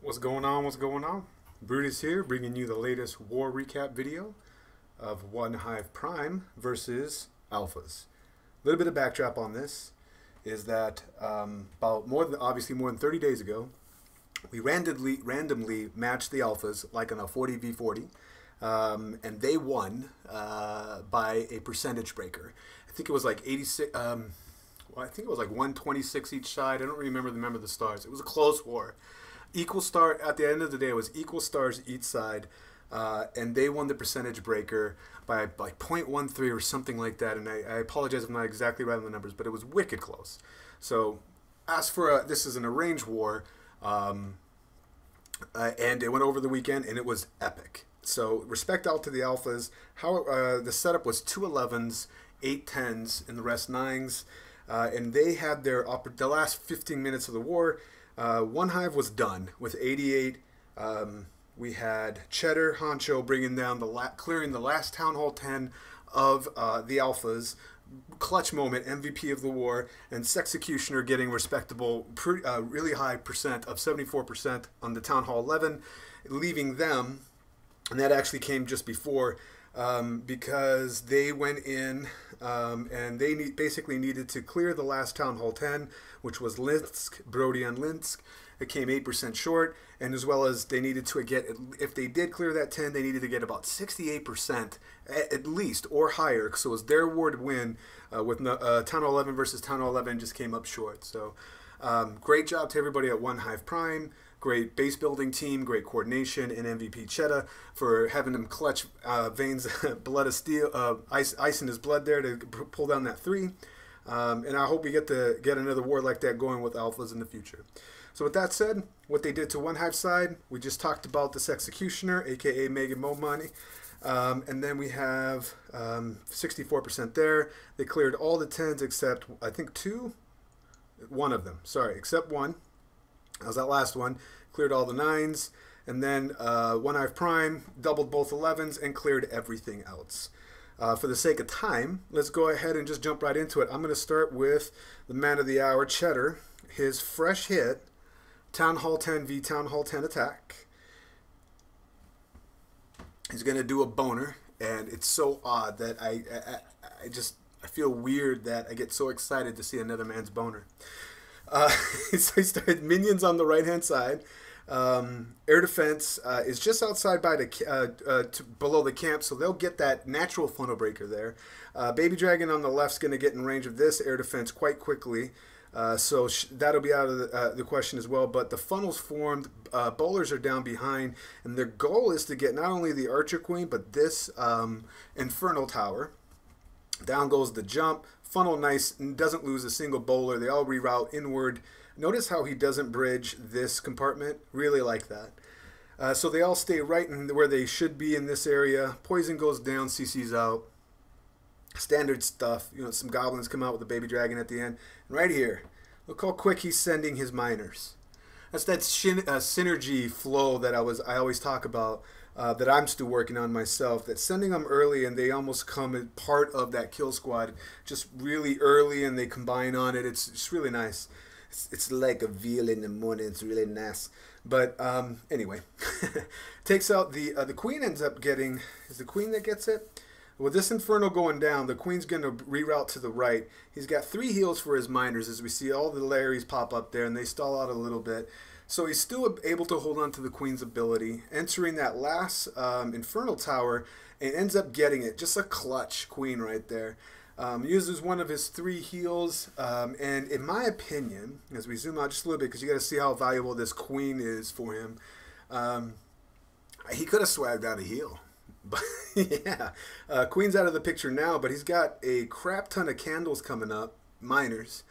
What's going on? What's going on? Brutus here, bringing you the latest war recap video of OneHive Prime versus Alphas. A little bit of backdrop on this is that about obviously more than 30 days ago, we randomly matched the Alphas like on a 40v40, and they won by a percentage breaker. I think it was like 86. I think it was like 126 each side. I don't remember the stars. It was a close war. Equal star at the end of the day, it was equal stars each side, and they won the percentage breaker by like 0.13 or something like that. And I apologize if I'm not exactly right on the numbers, but it was wicked close. So as for this is an arranged war, and it went over the weekend, and it was epic. So respect out to the Alphas. How the setup was 2 11s, 8 10s, and the rest 9s, and they had the last 15 minutes of the war. OneHive was done with 88. We had Cheddar Honcho bringing down clearing the last Town Hall 10 of the Alphas. Clutch moment, MVP of the war, and Sexecutioner getting respectable, really high percent of 74% on the Town Hall 11, leaving them, and that actually came just before, because they went in and they basically needed to clear the last Town Hall 10, which was Linsk, Brody and Linsk. It came 8% short, and as well as they needed to get, if they did clear that 10, they needed to get about 68% at least or higher. So it was their war to win. With Town Hall 11 versus Town Hall 11 just came up short. So great job to everybody at OneHive Prime. Great base building team, great coordination, and MVP Cheddar for having him clutch veins, blood of steel, ice in his blood there to pull down that 3. And I hope we get another war like that going with Alphas in the future. So with that said, what they did to OneHive side, we just talked about this Executioner, aka Mega Mo Money. And then we have 64% there. They cleared all the 10s except, I think, one of them. Sorry, except one. That was that last one. Cleared all the 9s. And then OneHive Prime doubled both 11s and cleared everything else. For the sake of time, let's go ahead and just jump right into it. I'm going to start with the man of the hour, Cheddar. His fresh hit, Town Hall 10 v Town Hall 10 attack. He's going to do a boner, and it's so odd that I feel weird that I get so excited to see another man's boner. So he started minions on the right-hand side. Air defense is just outside by below the camp, so they'll get that natural funnel breaker there. Baby Dragon on the left's going to get in range of this air defense quite quickly, so that'll be out of the question as well. But the funnel's formed, bowlers are down behind, and their goal is to get not only the Archer Queen, but this Infernal Tower. Down goes the jump. Funnel nice, doesn't lose a single bowler. They all reroute inward. Notice how he doesn't bridge this compartment. Really like that. So they all stay right in where they should be in this area. Poison goes down, CC's out. Standard stuff. You know, some goblins come out with a baby dragon at the end. And right here, look how quick he's sending his miners. That's that synergy flow that I always talk about, that I'm still working on myself. That sending them early and they almost come as part of that kill squad, just really early, and they combine on it. It's really nice. It's like a veal in the morning. It's really nice. But anyway, takes out the queen. Ends up getting, is the queen that gets it? With this Inferno going down, the queen's going to reroute to the right. He's got 3 heals for his miners, as we see all the Larrys pop up there, and they stall out a little bit. So he's still able to hold on to the queen's ability, entering that last Infernal Tower, and ends up getting it. Just a clutch queen right there. Uses one of his 3 heals, and in my opinion, as we zoom out just a little bit, because you got to see how valuable this queen is for him, he could have swagged out a heal. But yeah, queen's out of the picture now, but he's got a crap ton of candles coming up, miners,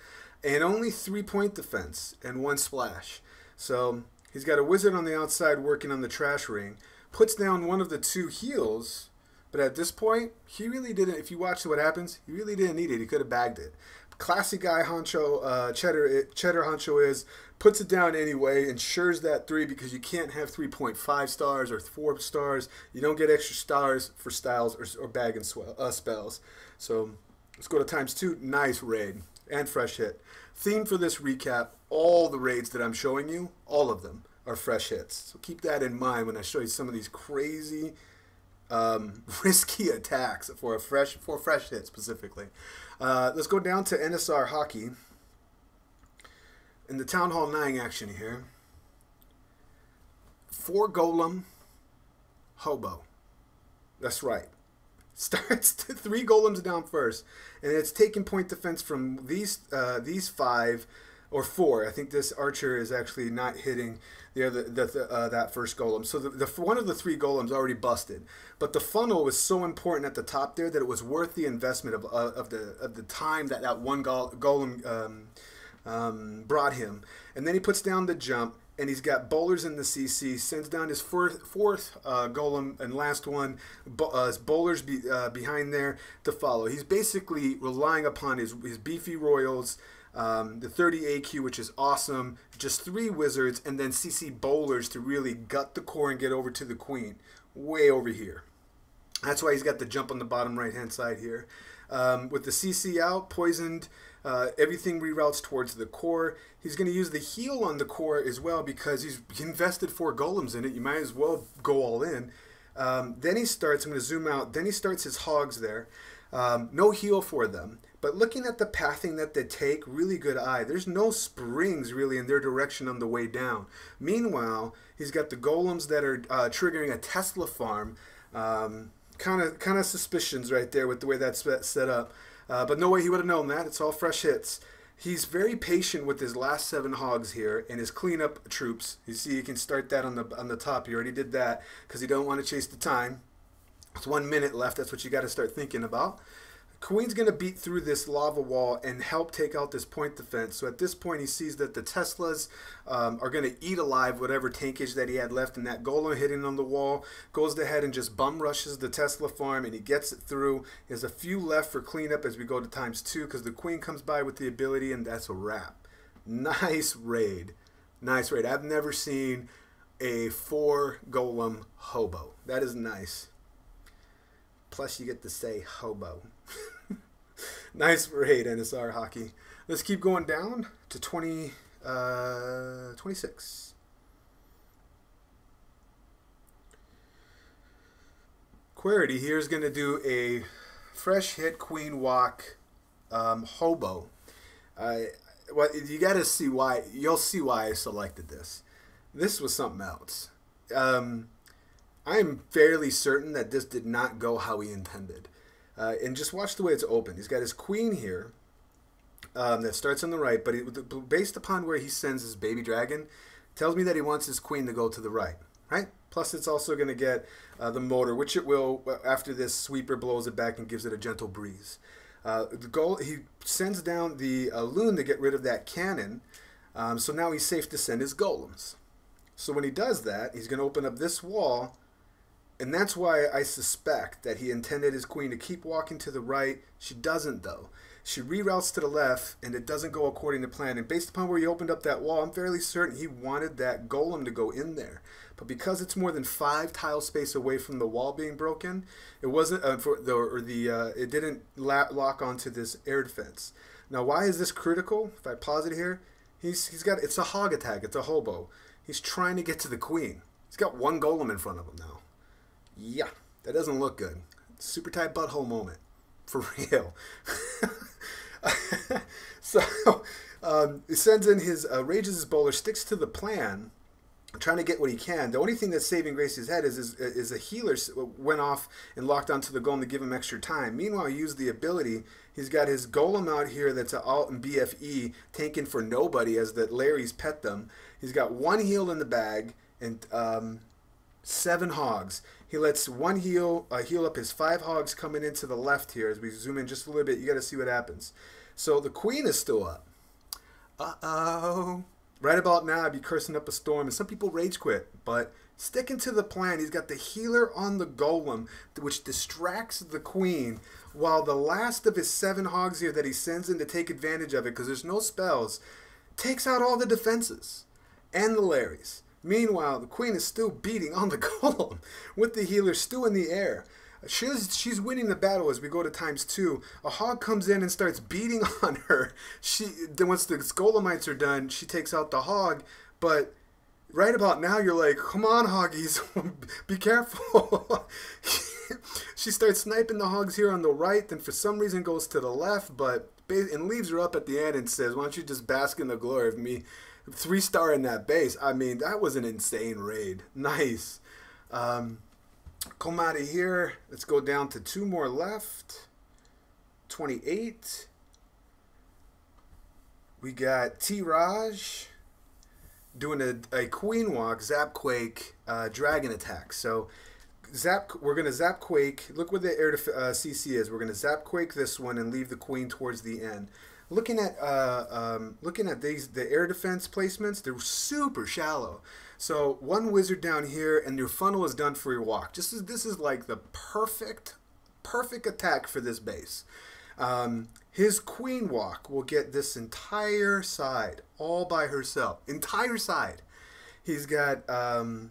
and only 3-point defense and 1 splash. So he's got a wizard on the outside working on the trash ring, puts down one of the 2 heals, but at this point, he really didn't, if you watch what happens, he really didn't need it. He could have bagged it. Classy guy Honcho, Cheddar Honcho is, puts it down anyway, ensures that 3, because you can't have 3.5 stars or 4 stars. You don't get extra stars for styles or bagging spells. So let's go to ×2. Nice raid and fresh hit. Theme for this recap, all the raids that I'm showing you, all of them, are fresh hits. So keep that in mind when I show you some of these crazy, risky attacks for fresh hits specifically. Let's go down to NSRhockey in the Town Hall 9 action here. 4 golem hobo. That's right. Starts 3 golems down first, and it's taking point defense from these 5 or 4. I think this archer is actually not hitting that first golem. So one of the 3 golems already busted, but the funnel was so important at the top there that it was worth the investment of the time that one golem brought him. And then he puts down the jump. And he's got bowlers in the CC, sends down his fourth golem and last one, bowlers behind there to follow. He's basically relying upon his beefy royals, the 30 AQ, which is awesome, just 3 wizards, and then CC bowlers to really gut the core and get over to the queen, way over here. That's why he's got the jump on the bottom right-hand side here. With the CC out, poisoned, everything reroutes towards the core. He's going to use the heal on the core as well because he's invested 4 golems in it. You might as well go all in. Then he starts, I'm going to zoom out, then he starts his hogs there. No heal for them. But looking at the pathing that they take, really good eye. There's no springs really in their direction on the way down. Meanwhile, he's got the golems that are triggering a Tesla farm. Kind of suspicions right there with the way that's set up. But no way he would have known that. It's all fresh hits. He's very patient with his last 7 hogs here and his cleanup troops. You see, you can start that on the top. He already did that because he don't want to chase the time. It's 1 minute left. That's what you got to start thinking about. Queen's going to beat through this lava wall and help take out this point defense. So at this point, he sees that the Teslas are going to eat alive whatever tankage that he had left, and that golem hitting on the wall goes ahead and just bum rushes the Tesla farm, and he gets it through. He has a few left for cleanup as we go to ×2 because the queen comes by with the ability, and that's a wrap. Nice raid. Nice raid. I've never seen a 4 golem hobo. That is nice. Plus, you get to say hobo. Nice raid, NSRhockey. Let's keep going down to 26. Qwerty here is going to do a fresh hit queen walk hobo. Well, you got to see why. You'll see why I selected this. This was something else. I am fairly certain that this did not go how he intended. And just watch the way it's open. He's got his queen here that starts on the right, but based upon where he sends his baby dragon, tells me that he wants his queen to go to the right. Plus, it's also going to get the motor, which it will after this sweeper blows it back and gives it a gentle breeze. He sends down the loon to get rid of that cannon, so now he's safe to send his golems. So when he does that, he's going to open up this wall. And that's why I suspect that he intended his queen to keep walking to the right. She doesn't, though. She reroutes to the left, and it doesn't go according to plan. And based upon where he opened up that wall, I'm fairly certain he wanted that golem to go in there. But because it's more than 5 tile space away from the wall being broken, it wasn't it didn't lock onto this air defense. Now, why is this critical? If I pause it here, it's a hog attack. It's a hobo. He's trying to get to the queen. He's got 1 golem in front of him now. Yeah, that doesn't look good. Super tight butthole moment. For real. So, he sends in his, rages his bowler, sticks to the plan, trying to get what he can. The only thing that's saving Grace's head is a healer went off and locked onto the golem to give him extra time. Meanwhile, he used the ability. He's got his golem out here that's an alt and BFE, tanking for nobody as the Larry's pet them. He's got 1 heal in the bag and 7 hogs. He lets 1 heal up his 5 hogs coming into the left here. As we zoom in just a little bit, you got to see what happens. So the queen is still up. Uh-oh. Right about now, I'd be cursing up a storm, and some people rage quit. But sticking to the plan, he's got the healer on the golem, which distracts the queen, while the last of his 7 hogs here that he sends in to take advantage of it, because there's no spells, takes out all the defenses and the Larrys. Meanwhile, the queen is still beating on the golem with the healer still in the air. She's winning the battle as we go to ×2. A hog comes in and starts beating on her. Then once the golemites are done, she takes out the hog, but right about now, you're like, come on, hoggies, be careful. She starts sniping the hogs here on the right, then for some reason goes to the left, and leaves her up at the end and says, why don't you just bask in the glory of me 3-star in that base. I mean, that was an insane raid. Nice. Come out of here. Let's go down to 2 more left. 28. We got T-Raj doing a Queen Walk, Zap Quake, Dragon Attack. So we're going to Zap Quake. Look where the air CC is. We're going to Zap Quake this one and leave the Queen towards the end. Looking at the air defense placements, they're super shallow. So 1 wizard down here, and your funnel is done for your walk. This is like the perfect attack for this base. His Queen Walk will get this entire side all by herself. Entire side. He's got 1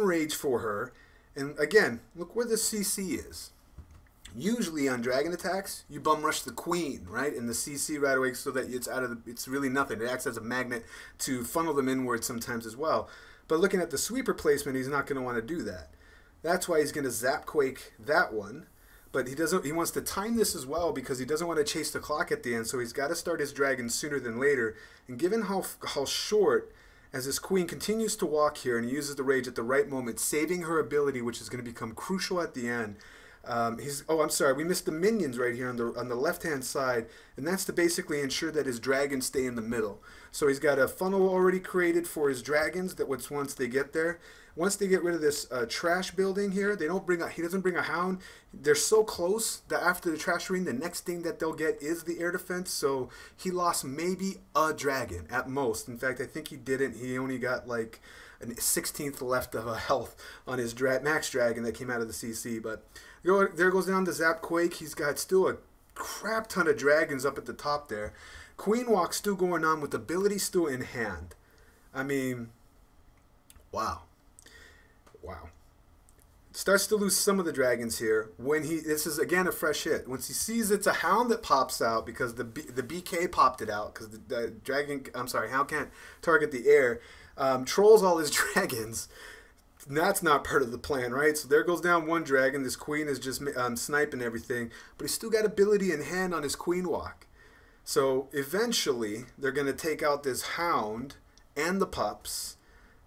rage for her. And again, look where the CC is. Usually on dragon attacks, you bum rush the queen, right? And the CC right away so that it's really nothing. It acts as a magnet to funnel them inward sometimes as well. But looking at the sweeper placement, he's not going to want to do that. That's why he's going to Zap Quake that one. But he wants to time this as well because he doesn't want to chase the clock at the end. So he's got to start his dragon sooner than later. And given how short, as this queen continues to walk here and he uses the rage at the right moment, saving her ability, which is going to become crucial at the end. Oh, I'm sorry, we missed the minions right here on the left-hand side, and that's to basically ensure that his dragons stay in the middle. So he's got a funnel already created for his dragons that once they get there. Once they get rid of this trash building here, he doesn't bring a hound. They're so close that after the trash arena, the next thing that they'll get is the air defense. So he lost maybe a dragon at most. In fact, I think he didn't. He only got like a 16th left of a health on his max dragon that came out of the CC. But there goes down to Zap Quake. He's got still a crap ton of dragons up at the top there. Queen Walk still going on with ability still in hand. I mean, wow. Wow. Starts to lose some of the dragons here. This is again a fresh hit. Once he sees it's a hound that pops out because the BK popped it out because the hound can't target the air. Trolls all his dragons. That's not part of the plan, right? So there goes down 1 dragon. This queen is just sniping everything, but he's still got ability in hand on his Queen Walk. So eventually they're going to take out this hound and the pups.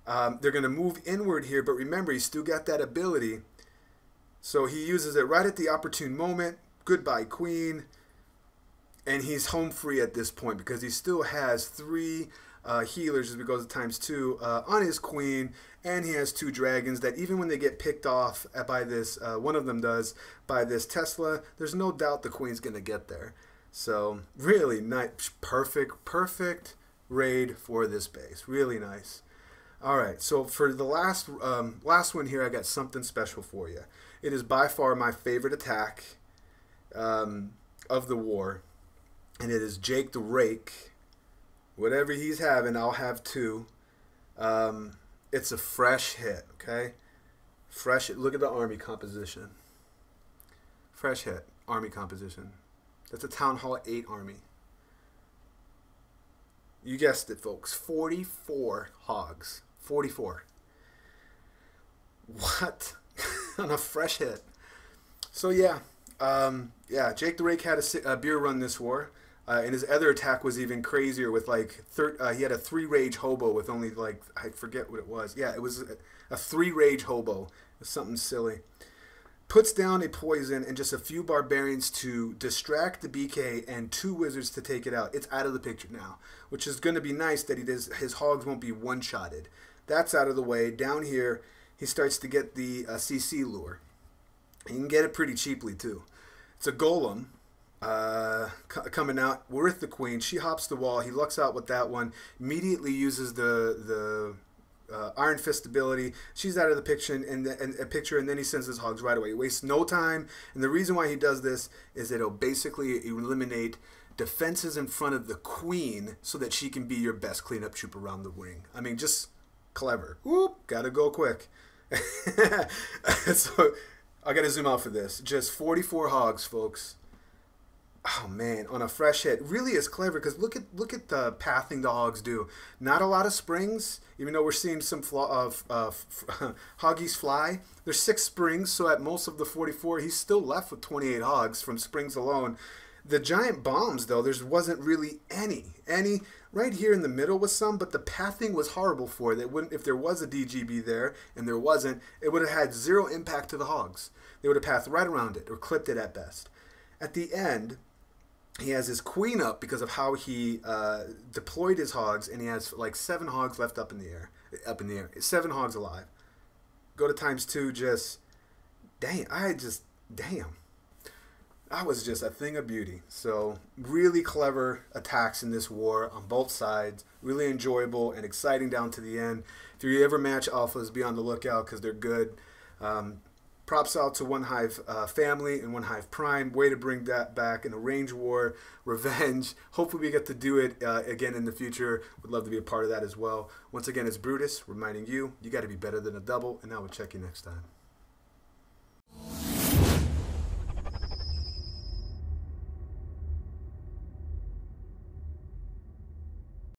They're going to move inward here, but remember, he's still got that ability. So he uses it right at the opportune moment. Goodbye, queen. And he's home free at this point because he still has 3 healers as we go to ×2 on his queen. And he has 2 dragons that even when they get picked off by this, one of them does, by this Tesla, there's no doubt the queen's going to get there. So really nice, perfect raid for this base. Really nice. All right, so for the last one here, I got something special for you. It is by far my favorite attack of the war, and it is Jake the Rake. Whatever he's having, I'll have too. It's a fresh hit, okay? Fresh hit. Look at the army composition. Fresh hit, army composition. That's a Town Hall 8 army. You guessed it, folks. 44 hogs. 44. What? On a fresh hit. So yeah, Jake the Rake had a beer run this war, and his other attack was even crazier with like he had a 3 rage hobo with only like, I forget what it was. Yeah, it was a 3 rage hobo. It was something silly. Puts down a poison and just a few barbarians to distract the BK and 2 wizards to take it out. It's out of the picture now, which is going to be nice that his hogs won't be one-shotted. That's out of the way. Down here, he starts to get the CC lure. You can get it pretty cheaply too. It's a golem coming out. We're with the queen. She hops the wall. He lucks out with that one. Immediately uses the Iron Fist ability. She's out of the picture, and then he sends his hogs right away. He wastes no time, and the reason why he does this is that it'll basically eliminate defenses in front of the queen so that she can be your best cleanup troop around the ring. I mean, just clever. Whoop, gotta go quick. So I gotta zoom out for this. Just 44 hogs, folks. Oh man, on a fresh hit, really is clever because look at the pathing the hogs do. Not a lot of springs, even though we're seeing some hoggies fly. There's 6 springs, so at most of the 44, he's still left with 28 hogs from springs alone. The giant bombs, though, there wasn't really any. Right here in the middle was some, but the pathing was horrible for it. It wouldn't, if there was a DGB there, and there wasn't, it would have had 0 impact to the hogs. They would have pathed right around it, or clipped it at best. At the end, he has his queen up because of how he deployed his hogs, and he has like 7 hogs left up in the air. 7 hogs alive. Go to ×2, just, damn, damn. That was just a thing of beauty. So really clever attacks in this war on both sides. Really enjoyable and exciting down to the end. If you ever match alphas, be on the lookout because they're good. Props out to OneHive family and OneHive Prime. Way to bring that back in a range war, revenge. Hopefully we get to do it again in the future. Would love to be a part of that as well. Once again, it's Brutus reminding you, you got to be better than a double, and I will check you next time.